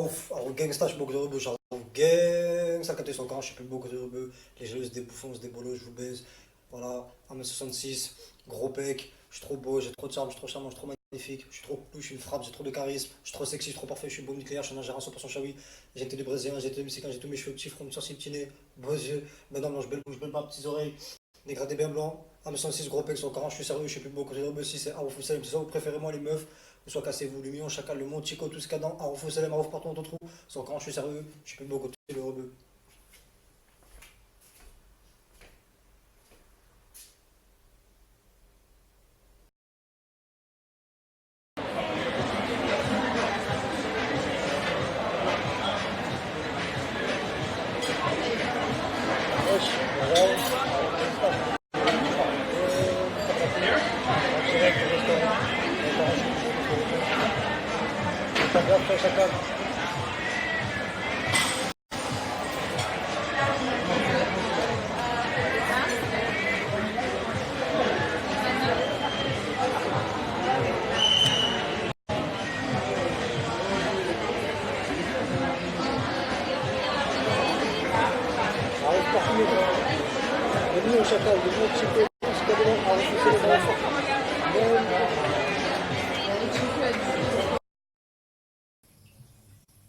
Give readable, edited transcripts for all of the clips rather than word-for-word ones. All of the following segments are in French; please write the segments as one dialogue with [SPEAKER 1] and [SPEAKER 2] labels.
[SPEAKER 1] Arouf gangsta, je suis beaucoup de rebeux, Arouf gang, ça capte son camp, je suis plus beaucoup de rebeux, les jalouses, des bouffons, des bolos, je vous baise, voilà, 1m66, gros pec, je suis trop beau, j'ai trop de charme, je suis trop charmant, je suis trop magnifique, je suis trop cool, je suis une frappe, j'ai trop de charisme, je suis trop sexy, je suis trop parfait, je suis beau nucléaire, je suis un ingénieur 100% chaoui, j'ai été du brésilien, j'ai été du mexicain, j'ai tous mes cheveux petits, front, sourcils, petit nez, beaux yeux, maintenant mange belle bouche, belle barbe, petites oreilles, dégradé bien blanc, 1m66, gros pec, son camp, je suis sérieux, je suis plus beau que de rebeux, si c'est Arouf Salem, c'est ça, vous préférez moi les meufs, soit cassez-vous, le million, chacal, le monde, Chico, tout ce cadent, Arouf Salem, Arouf partout dans ton trou, son camp, je suis sérieux, je suis plus beau que le rebeu. Wesh, chacal. Arouf partout, le million, chacal, le monde, Chico, tout ce cadent, Arouf Salem, Arouf.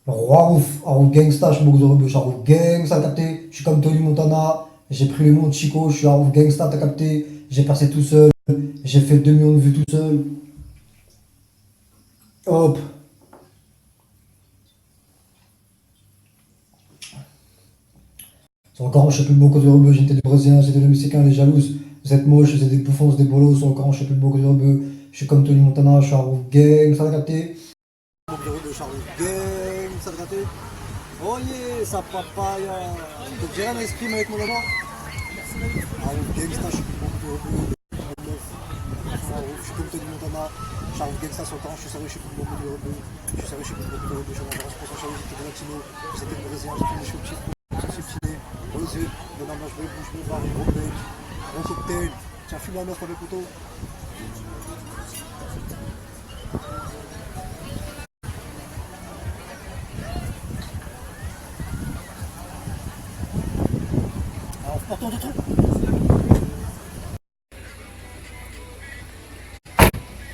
[SPEAKER 1] Roi ouf, Arouf gangsta, je suis beaucoup de rebeux, je suis Arouf gangsta, t'as capté, je suis comme Tony Montana, j'ai pris le monde Chico, je suis Arouf gangsta, t'as capté, j'ai percé tout seul, j'ai fait 2 millions de vues tout seul, hop. Son encore, je sais plus beaucoup de rebeux, j'étais des Brésiliens, j'étais des Mexicains, les jalouses, vous êtes moches, vous êtes des bouffons, des bolos, son encore, je sais plus beaucoup de rebeux, je suis comme Tony Montana, je suis Arouf gangsta, t'as capté. Beaucoup de rebeux, je suis Arouf gangsta, t'as capté. Oh yeah, sa papaya. Donc j'ai rien à exprimer avec mon amour. Arouf gangsta, je suis beaucoup de rebeux. Je suis comme Tony Montana, j'arrive Gangsta sur le terrain, je suis sérieux, je suis plus beaucoup de rebeux. Je suis sérieux, je suis plus beaucoup de rebeux. Je suis un 1% chérie, j'étais des latino, j'étais des brésilien, j'étais des cheveux petits, sans subtilé, aux yeux, maintenant moi je vais bouche, me barre, gros bec, gros cocktail, tiens, fume la meuf avec le couteau. Alors, portons de trou.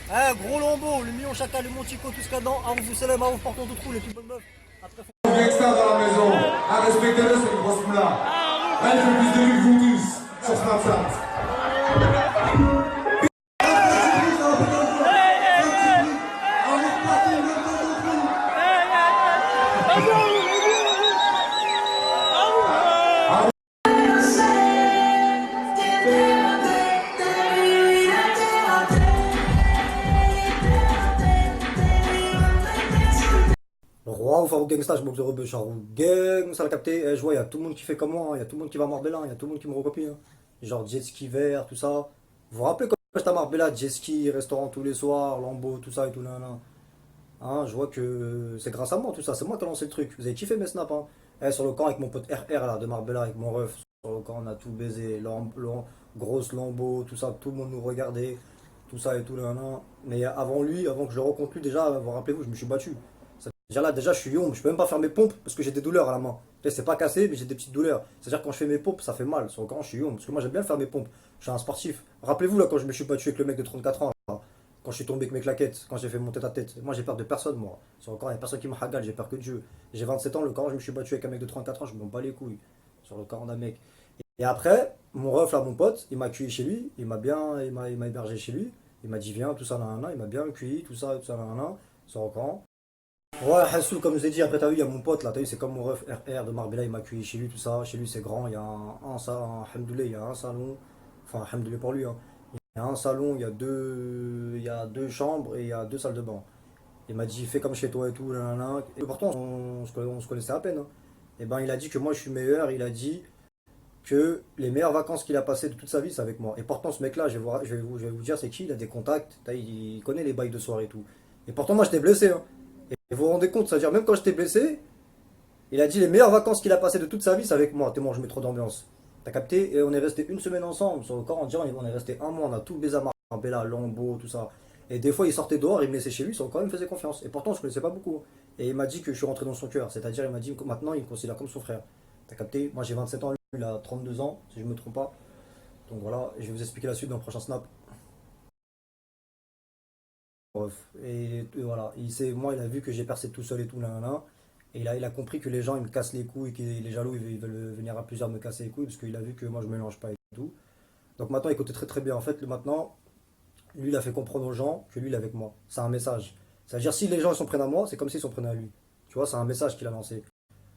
[SPEAKER 1] Eh, gros lambeau, le million chacal, le montico, tout ce qu'il y a dedans, Arouf Salem, Arouf portons de trou, les plus bonnes meufs. Après,
[SPEAKER 2] Gangsta dans la maison, à respecter-le, c'est une grosse moula. Là, il fait plus de vues que vous tous sur Snapchat.
[SPEAKER 1] Roi ou Farouk Gangsta, je boxe de rebeu, je suis Farouk Gang, ça l'a capté. Eh, je vois, il y a tout le monde qui fait comme moi, il y a tout le monde qui va à Marbella, il y a tout le monde qui me recopie. Genre jet ski vert, tout ça. Vous vous rappelez quand j'étais à Marbella, jet ski, restaurant tous les soirs, Lambeau, tout ça et tout là, là. Hein, je vois que c'est grâce à moi tout ça, c'est moi qui ai lancé le truc. Vous avez kiffé mes snaps, hein. Eh, sur le camp avec mon pote RR là, de Marbella, avec mon ref. Sur le camp, on a tout baisé, grosse Lambeau, tout ça, tout le monde nous regardait, tout ça et tout là, là. Mais avant lui, avant que je le rencontre lui, déjà, vous rappelez-vous, je me suis battu. Déjà là, déjà, je suis young, je peux même pas faire mes pompes parce que j'ai des douleurs à la main. Tu sais, c'est pas cassé, mais j'ai des petites douleurs. C'est-à-dire quand je fais mes pompes, ça fait mal. Sur le camp, je suis young parce que moi j'aime bien faire mes pompes. Je suis un sportif. Rappelez-vous là quand je me suis battu avec le mec de 34 ans, là, quand je suis tombé avec mes claquettes, quand j'ai fait mon tête à tête. Moi j'ai peur de personne, moi. Sur le camp, il n'y a personne qui me hagale, j'ai peur que Dieu. J'ai 27 ans, le camp, je me suis battu avec un mec de 34 ans, je m'en bats les couilles. Sur le camp d'un mec. Et après, mon ref là, mon pote, il m'a accueilli chez lui, il m'a hébergé chez lui. Il m'a dit viens, tout ça, nan, nan, il m'a bien accueilli, tout ça, nan, nan, sur le camp. Ouais, Hassou, comme je vous ai dit, après t'as vu, il y a mon pote là, t'as vu, c'est comme mon ref RR de Marbella, il m'a accueilli chez lui, tout ça. Chez lui, c'est grand, il y a alhamdoulilah, il y a un salon, enfin, alhamdoulilah pour lui, hein. Il y a un salon, il y a deux chambres et il y a deux salles de bain. Il m'a dit, fais comme chez toi et tout, là, là, là. Et pourtant, on se connaissait à peine, hein. Et ben, il a dit que moi je suis meilleur, il a dit que les meilleures vacances qu'il a passées de toute sa vie, c'est avec moi. Et pourtant, ce mec-là, je vais vous dire, c'est qui, il a des contacts, il connaît les bails de soirée et tout. Et pourtant, moi, j'étais blessé, hein. Et vous vous rendez compte, c'est-à-dire même quand j'étais blessé, il a dit les meilleures vacances qu'il a passées de toute sa vie, c'est avec moi, tellement je mets trop d'ambiance. T'as capté? Et on est resté une semaine ensemble, sur le corps, on dirait on est resté un mois, on a tout baisé à Marbella, Lambeau, tout ça. Et des fois, il sortait dehors, il me laissait chez lui, son corps, il me faisait confiance. Et pourtant, je ne connaissais pas beaucoup. Et il m'a dit que je suis rentré dans son cœur. C'est-à-dire, il m'a dit que maintenant, il me considère comme son frère. T'as capté? Moi, j'ai 27 ans, lui, il a 32 ans, si je me trompe pas. Donc voilà, je vais vous expliquer la suite dans le prochain snap. Bref. Et voilà, moi, il a vu que j'ai percé tout seul et tout, là, là, là. Et il a compris que les gens, ils me cassent les couilles, et que les jaloux, ils veulent venir à plusieurs me casser les couilles, parce qu'il a vu que moi, je mélange pas et tout. Donc maintenant, écoutez très très bien. En fait, maintenant, lui, il a fait comprendre aux gens que lui, il est avec moi. C'est un message. C'est-à-dire, si les gens ils s'en prennent à moi, c'est comme s'ils s'en prenaient à lui. Tu vois, c'est un message qu'il a lancé.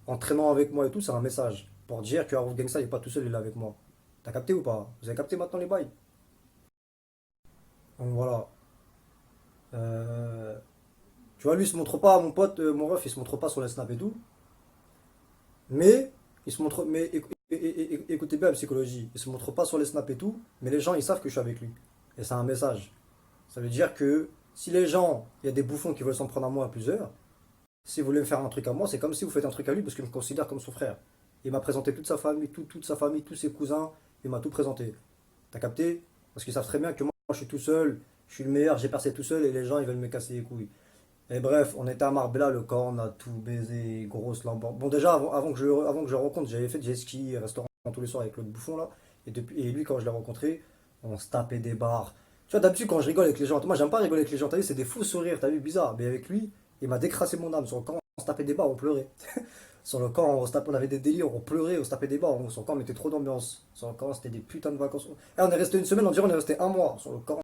[SPEAKER 1] En traînant avec moi et tout, c'est un message. Pour dire que Harold Gangsta, il est pas tout seul, il est avec moi. T'as capté ou pas? Vous avez capté maintenant les bails? Donc voilà. Euh, Tu vois, lui, il se montre pas, mon pote, mon ref, il se montre pas sur les snaps et tout. Mais, il se montre. Mais écoutez bien la psychologie. Il se montre pas sur les snaps et tout. Mais les gens, ils savent que je suis avec lui. Et c'est un message. Ça veut dire que si les gens, il y a des bouffons qui veulent s'en prendre à moi à plusieurs, si vous voulez me faire un truc à moi, c'est comme si vous faites un truc à lui parce qu'il me considère comme son frère. Il m'a présenté toute sa famille, toute sa famille, tous ses cousins, il m'a tout présenté. T'as capté? Parce qu'ils savent très bien que moi, je suis tout seul, je suis le meilleur, j'ai percé tout seul et les gens, ils veulent me casser les couilles. Et bref, on était à Marbella, le camp, on a tout baisé, grosse lampe. Bon, déjà, avant que je le rencontre, j'avais fait jet ski, restaurant tous les soirs avec l'autre bouffon là. Et lui, quand je l'ai rencontré, on se tapait des barres. Tu vois, d'habitude, quand je rigole avec les gens, moi, j'aime pas rigoler avec les gens, t'as vu, c'est des fous sourires, t'as vu, bizarre. Mais avec lui, il m'a décrassé mon âme. Sur le camp, on se tapait des barres, on pleurait. Sur le camp, on avait des délires, on pleurait, on se tapait des barres. Sur le camp, on mettait trop d'ambiance. Sur le camp, c'était des putains de vacances. Et on est resté une semaine, on dirait on est resté un mois sur le camp.